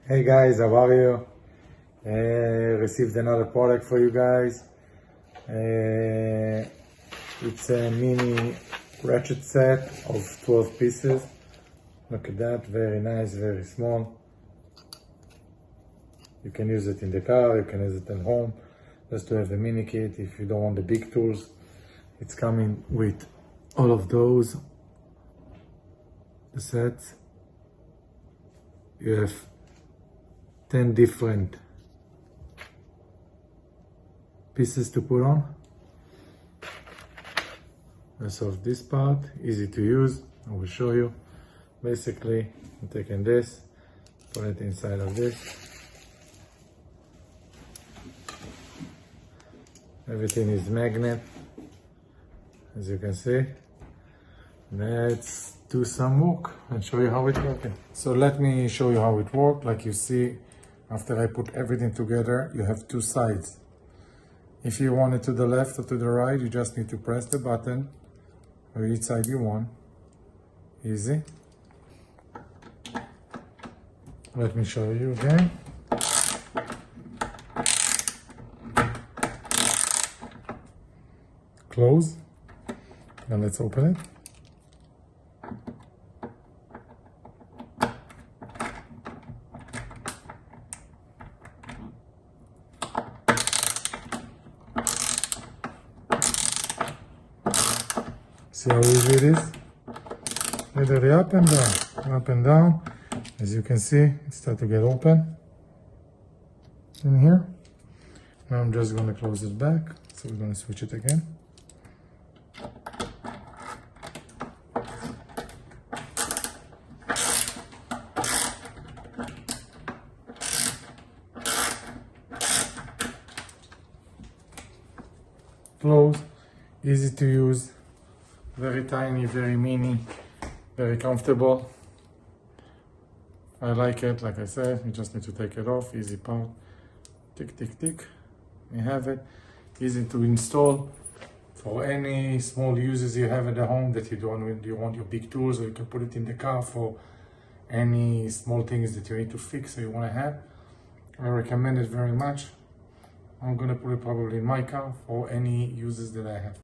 Hey guys, how are you? Received another product for you guys. It's a mini ratchet set of 12 pieces. Look at that, very nice, very small. You can use it in the car, you can use it at home, just to have the mini kit if you don't want the big tools. It's coming with all of those, the sets. You have 10 different pieces to put on. So this part, easy to use. I will show you. Basically, I'm taking this, put it inside of this. Everything is magnet, as you can see. Let's do some work and show you how it works. So let me show you how it works. Like you see, after I put everything together, you have two sides. If you want it to the left or to the right, you just need to press the button or each side you want. Easy. Let me show you again. Close. Now let's open it. See how easy it is? Literally up and down, up and down. As you can see, it starts to get open in here. Now I'm just going to close it back. So we're going to switch it again. Close, easy to use. Very tiny, very mini, very comfortable. I like it, like I said, you just need to take it off, easy part. Tick, tick, tick, you have it. Easy to install for any small uses you have at the home that you want your big tools, or you can put it in the car for any small things that you need to fix or you want to have. I recommend it very much. I'm gonna put it probably in my car for any uses that I have.